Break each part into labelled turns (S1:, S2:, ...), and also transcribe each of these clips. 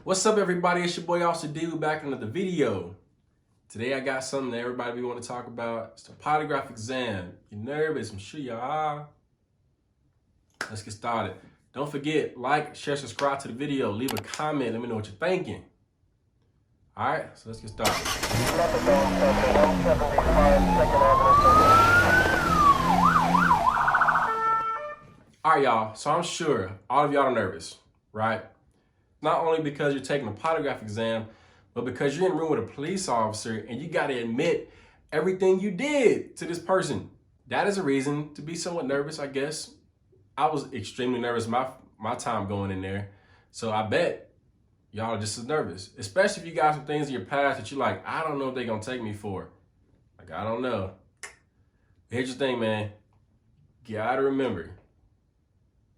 S1: What's up, everybody? It's your boy Officer D back into the video. Today I got something that everybody want to talk about. It's the polygraph exam. You're nervous? I'm sure you are. Let's get started. Don't forget, like, share, subscribe to the video. Leave a comment. Let me know what you're thinking. All right, so let's get started. All right, y'all. So I'm sure all of y'all are nervous, right? Not only because you're taking a polygraph exam, but because you're in a room with a police officer and you got to admit everything you did to this person. That is a reason to be somewhat nervous, I guess. I was extremely nervous my time going in there. So I bet y'all are just as nervous, especially if you got some things in your past that you're like, I don't know what they're going to take me for. Like, I don't know. Here's the thing, man. You got to remember,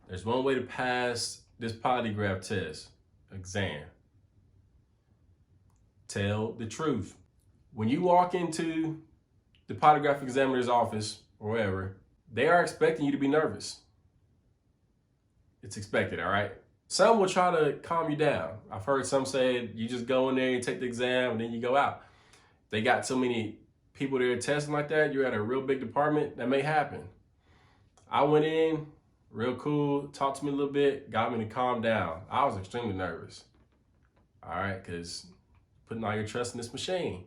S1: there's one way to pass this polygraph test exam. Tell the truth. When you walk into the polygraph examiner's office or wherever, they are expecting you to be nervous. It's expected, all right? Some will try to calm you down. I've heard some say you just go in there, you take the exam, and then you go out. They got so many people there testing like that, you're at a real big department, that may happen. I went in, real cool, talked to me a little bit, got me to calm down. I was extremely nervous, all right, because putting all your trust in this machine.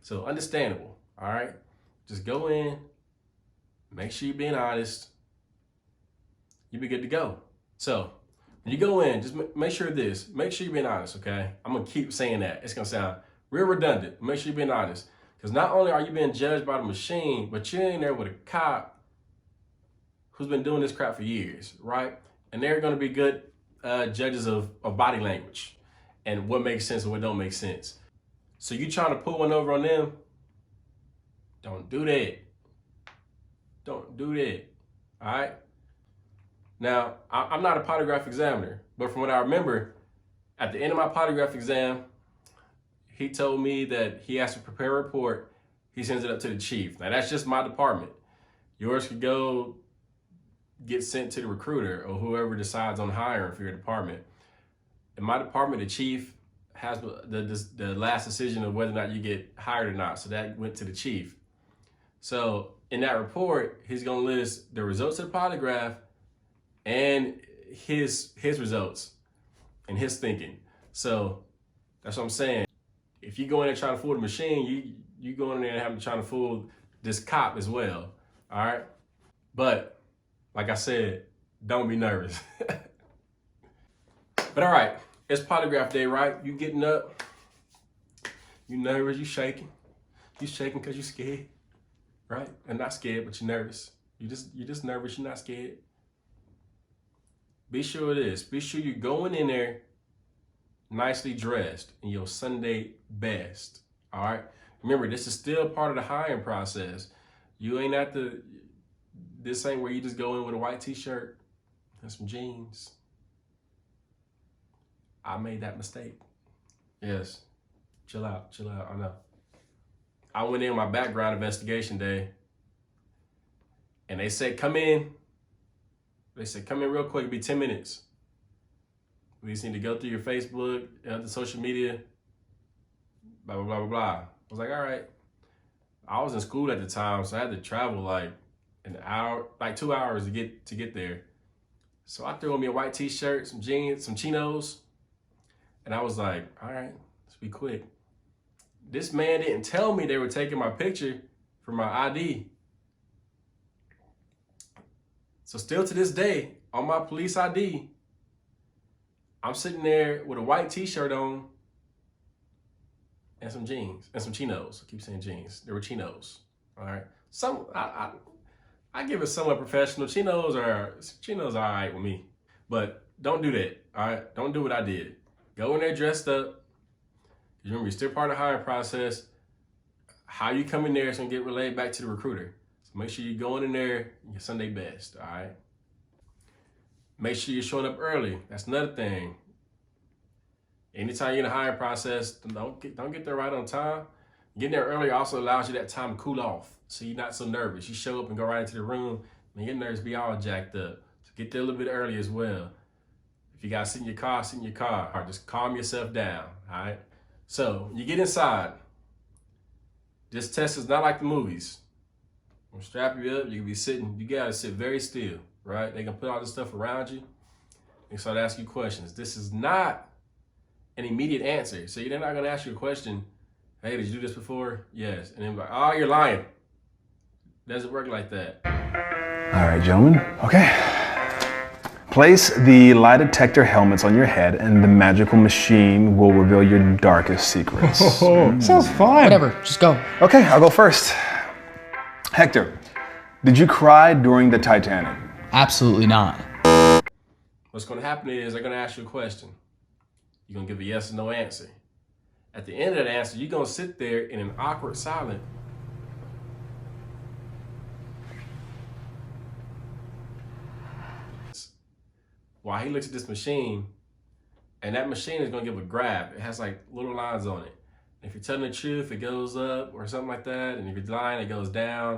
S1: So understandable, all right? Just go in, make sure you're being honest, you'll be good to go. So when you go in, just make sure you're being honest, okay? I'm gonna keep saying that. It's gonna sound real redundant. Make sure you're being honest. Because not only are you being judged by the machine, but you're in there with a cop who's been doing this crap for years, right? And they're gonna be good judges of body language and what makes sense and what don't make sense. So you trying to pull one over on them, don't do that. Don't do that, all right? Now, I'm not a polygraph examiner, but from what I remember, at the end of my polygraph exam, he told me that he has to prepare a report. He sends it up to the chief. Now, that's just my department. Yours could go get sent to the recruiter or whoever decides on hiring for your department. In my department, the chief has the last decision of whether or not you get hired or not. So that went to the chief. So in that report, he's gonna list the results of the polygraph and his results and his thinking. So that's what I'm saying. If you go in there trying to fool the machine, you go in there and have to try to fool this cop as well, all right? But like I said, don't be nervous. But all right, it's polygraph day, right? You getting up, you nervous, you shaking. You shaking because you scared, right? And not scared, but you're nervous. You're just nervous, you're not scared. Be sure of this. Be sure you're going in there nicely dressed in your Sunday best, all right? Remember, this is still part of the hiring process. You ain't this ain't where you just go in with a white t-shirt and some jeans. I made that mistake. Yes, chill out, I know. I went in my background investigation day and they said, come in. They said, come in real quick, it'll be 10 minutes. We just need to go through your Facebook, the social media, blah, blah, blah, blah, blah. I was like, all right. I was in school at the time, so I had to travel like an hour, like 2 hours to get there. So I threw on me a white t-shirt, some jeans, some chinos, and I was like, all right, let's be quick. This man didn't tell me they were taking my picture for my ID. So still to this day, on my police ID, I'm sitting there with a white t-shirt on and some jeans and some chinos. I keep saying jeans. They were chinos, all right? I give it somewhat professional. Chinos are all right with me, but don't do that, all right? Don't do what I did. Go in there dressed up. Remember, you're still part of the hiring process. How you come in there is gonna get relayed back to the recruiter. So make sure you're going in there in your Sunday best, all right? Make sure you're showing up early. That's another thing. Anytime you're in the hiring process, don't get there right on time. Getting there early also allows you that time to cool off, so you're not so nervous. You show up and go right into the room, and your nerves be all jacked up. So get there a little bit early as well. If you gotta sit in your car, sit in your car. Or just calm yourself down, all right? So when you get inside, this test is not like the movies. We'll strap you up, you can be sitting, you gotta sit very still, right? They can put all this stuff around you and start asking you questions. This is not an immediate answer. So they're not gonna ask you a question, hey, did you do this before? Yes. And then like, oh, you're lying. Doesn't work like that.
S2: All right, gentlemen, okay. Place the lie detector helmets on your head and the magical machine will reveal your darkest secrets.
S3: Sounds fun.
S4: Whatever, just go.
S2: Okay, I'll go first. Hector, did you cry during the Titanic?
S4: Absolutely not.
S1: What's gonna happen is they're gonna ask you a question. You're gonna give a yes or no answer. At the end of that answer, you're gonna sit there in an awkward silence. While he looks at this machine, and that machine is gonna give a graph. It has like little lines on it. If you're telling the truth, it goes up or something like that. And if you're lying, it goes down.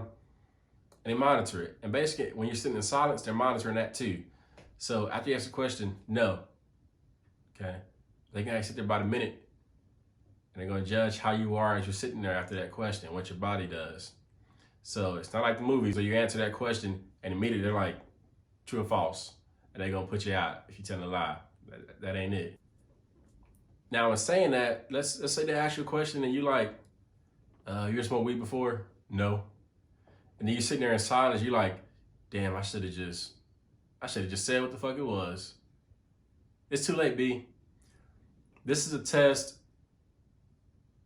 S1: And they monitor it. And basically, when you're sitting in silence, they're monitoring that too. So after you ask the question, no. Okay. They can sit there about a minute. And they're gonna judge how you are as you're sitting there after that question, what your body does. So it's not like the movies where you answer that question and immediately they're like, true or false. And they're gonna put you out if you tell a lie. That ain't it. Now, in saying that, let's say they ask you a question and you like, you ever smoked weed before? No. And then you're sitting there in silence, you're like, damn, I should have just said what the fuck it was. It's too late, B. This is a test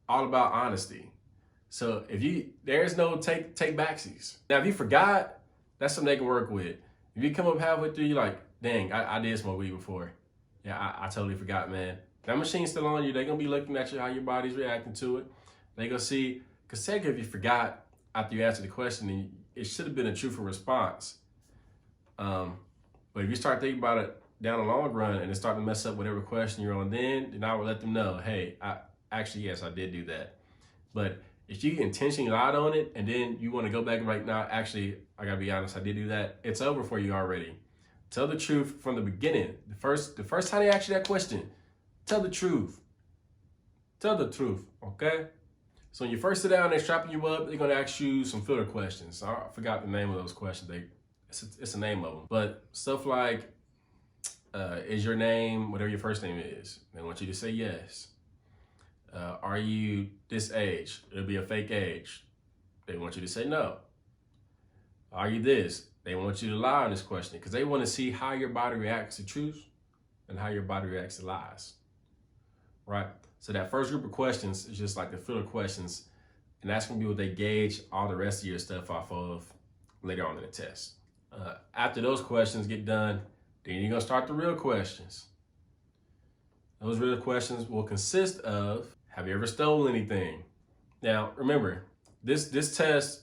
S1: all about honesty. So there's no take backsies. Now, if you forgot, that's something they can work with. If you come up halfway through, you're like, dang, I did smoke weed before. Yeah, I totally forgot, man. That machine's still on you. They're going to be looking at you, how your body's reacting to it. They're going to see, because technically if you forgot after you answered the question, then it should have been a truthful response. But if you start thinking about it down the long run and it start to mess up whatever question you're on then I would let them know, hey, yes, I did do that. But if you intentionally lied on it and then you want to go back and like, nah, actually, I got to be honest, I did do that. It's over for you already. Tell the truth from the beginning. The first time they ask you that question, tell the truth. Tell the truth, okay? So when you first sit down, they're strapping you up, they're gonna ask you some filler questions. I forgot the name of those questions. It's a name of them. But stuff like, is your name, whatever your first name is, they want you to say yes. Are you this age? It'll be a fake age. They want you to say no. Are you this? They want you to lie on this question because they want to see how your body reacts to truth and how your body reacts to lies, right? So that first group of questions is just like the filler questions, and that's gonna be what they gauge all the rest of your stuff off of later on in the test. After those questions get done, then you're gonna start the real questions. Those real questions will consist of, have you ever stolen anything? Now, remember, this test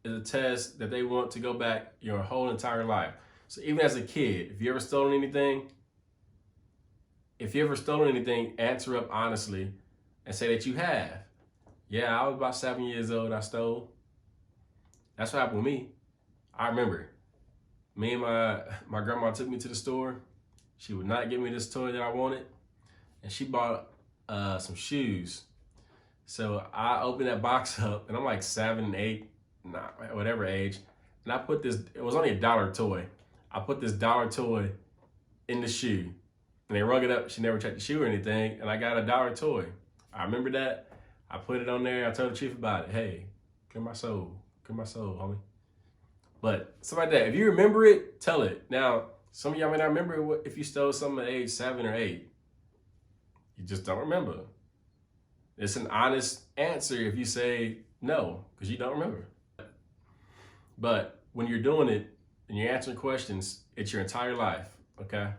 S1: is a test that they want to go back your whole entire life. So even as a kid, if you ever stolen anything, answer up honestly and say that you have. Yeah, I was about 7 years old, I stole. That's what happened with me. I remember, me and my grandma took me to the store. She would not give me this toy that I wanted. And she bought some shoes. So I opened that box up and I'm like 7, 8, whatever age. And I put this, it was only a $1 toy. I put this $1 toy in the shoe. And they rung it up. She never checked the shoe or anything. And I got a $1 toy. I remember that. I put it on there. I told the chief about it. Hey, clear my soul, homie. But stuff like that. If you remember it, tell it. Now, some of y'all may not remember if you stole something at age 7 or 8. You just don't remember. It's an honest answer if you say no, because you don't remember. But when you're doing it and you're answering questions, it's your entire life, okay?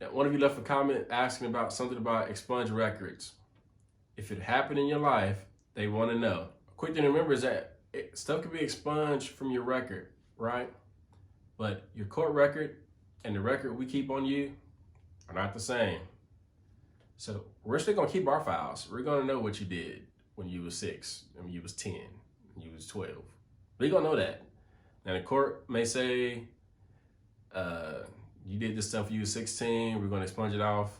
S1: Now, one of you left a comment asking about something about expunged records. If it happened in your life, they want to know. A quick thing to remember is that stuff can be expunged from your record, right? But your court record and the record we keep on you are not the same. So we're still gonna keep our files. We're gonna know what you did when you was 6, when you was 10, when you was 12. We're gonna know that. Now the court may say, you did this stuff when you were 16, we're gonna expunge it off.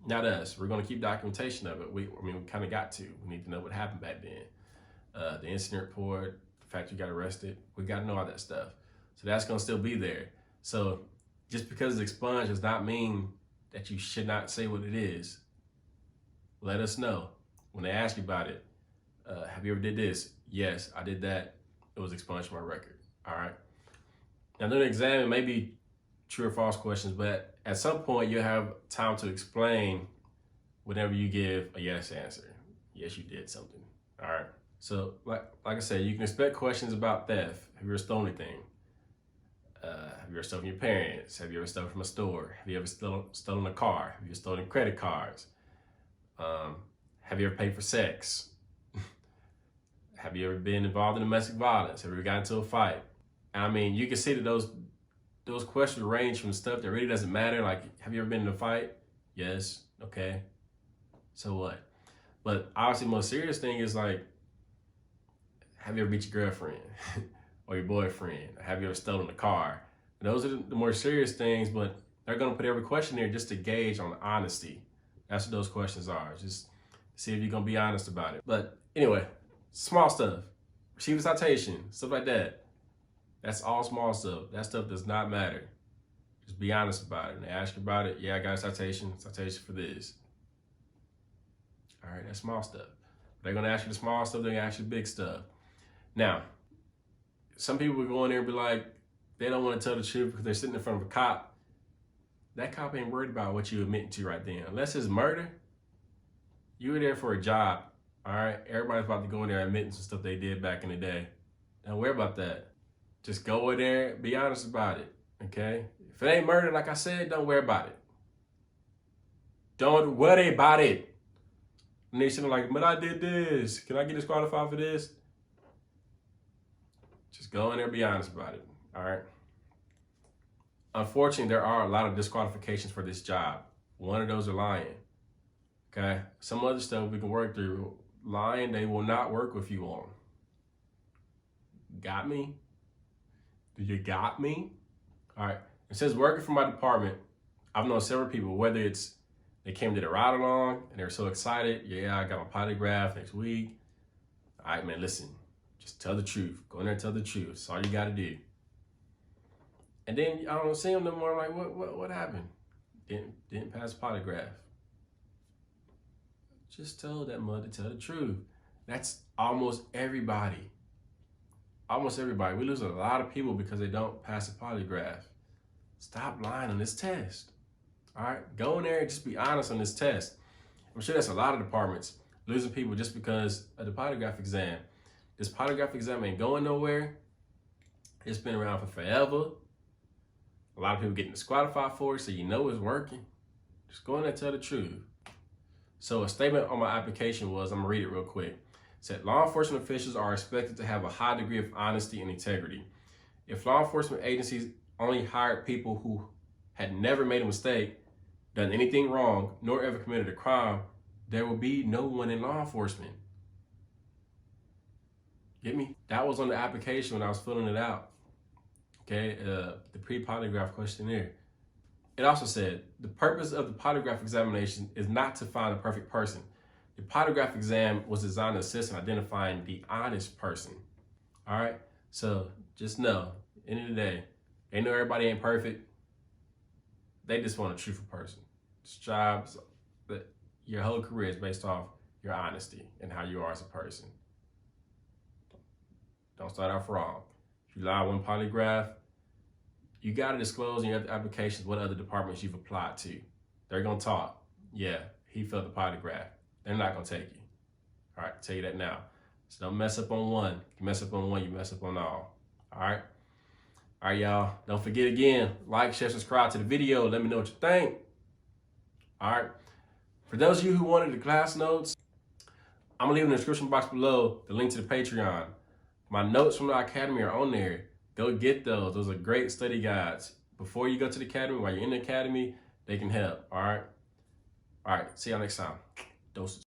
S1: Not us, we're gonna keep documentation of it. We kind of got to. We need to know what happened back then. The incident report, the fact you got arrested, we gotta know all that stuff. So that's gonna still be there. So just because it's expunged does not mean that you should not say what it is. Let us know. When they ask you about it, have you ever did this? Yes, I did that. It was expunged from my record. All right. Now during the exam, it may be true or false questions, but at some point you'll have time to explain whenever you give a yes answer. Yes, you did something. All right. So like I said, you can expect questions about theft. Have you ever stolen anything? Have you ever stolen your parents? Have you ever stolen from a store? Have you ever stolen a car? Have you ever stolen credit cards? Have you ever paid for sex? Have you ever been involved in domestic violence? Have you ever gotten into a fight? I mean, you can see that those questions range from stuff that really doesn't matter. Like, have you ever been in a fight? Yes. Okay. So what? But obviously, the most serious thing is like, have you ever beat your girlfriend or your boyfriend? Have you ever stolen a car? And those are the more serious things, but they're going to put every question there just to gauge on honesty. That's what those questions are. Just see if you're going to be honest about it. But anyway, small stuff. Receive a citation, stuff like that. That's all small stuff. That stuff does not matter. Just be honest about it. And they ask you about it. Yeah, I got a citation for this. All right, that's small stuff. They're going to ask you the small stuff. They're going to ask you the big stuff. Now, some people will go in there and be like, they don't want to tell the truth because they're sitting in front of a cop. That cop ain't worried about what you admitting to right then. Unless it's murder, you were there for a job, all right? Everybody's about to go in there admitting some stuff they did back in the day. Don't worry about that. Just go in there, be honest about it, okay? If it ain't murder, like I said, don't worry about it. Don't worry about it. And they sitting like, but I did this. Can I get disqualified for this? Just go in there, be honest about it, all right? Unfortunately, there are a lot of disqualifications for this job. One of those are lying, okay? Some other stuff we can work through. Lying, they will not work with you on. Got me? Do you got me? All right, it says working for my department, I've known several people, whether it's they came to the ride along and they're so excited, yeah, I got my polygraph next week. All right, man, listen, just tell the truth. Go in there and tell the truth. That's all you gotta do. And then I don't see them no more. I'm like, what happened? Didn't pass polygraph. Just tell that mother to tell the truth. That's almost everybody. Almost everybody. We lose a lot of people because they don't pass a polygraph. Stop lying on this test. All right, go in there and just be honest on this test. I'm sure that's a lot of departments losing people just because of the polygraph exam. This polygraph exam ain't going nowhere. It's been around for forever. A lot of people getting disqualified for it, so you know it's working. Just go in there and tell the truth. So a statement on my application was, I'm gonna read it real quick. It said, law enforcement officials are expected to have a high degree of honesty and integrity. If law enforcement agencies only hired people who had never made a mistake, done anything wrong, nor ever committed a crime, there will be no one in law enforcement. Get me? That was on the application when I was filling it out. Okay, the pre-polygraph questionnaire. It also said, the purpose of the polygraph examination is not to find a perfect person. The polygraph exam was designed to assist in identifying the honest person. All right, so just know, end of the day, they know everybody ain't perfect. They just want a truthful person. This job, your whole career is based off your honesty and how you are as a person. Don't start off wrong. If you lie on one polygraph, you got to disclose in your applications what other departments you've applied to. They're going to talk. Yeah, he failed the polygraph. They're not going to take you. All right, I'll tell you that now. So don't mess up on one. You mess up on one, you mess up on all. All right? All right, y'all. Don't forget again, like, share, subscribe to the video. Let me know what you think. All right? For those of you who wanted the class notes, I'm going to leave in the description box below the link to the Patreon. My notes from the academy are on there. Go get those. Those are great study guides. Before you go to the academy, while you're in the academy, they can help. All right? All right. See y'all next time. Doses.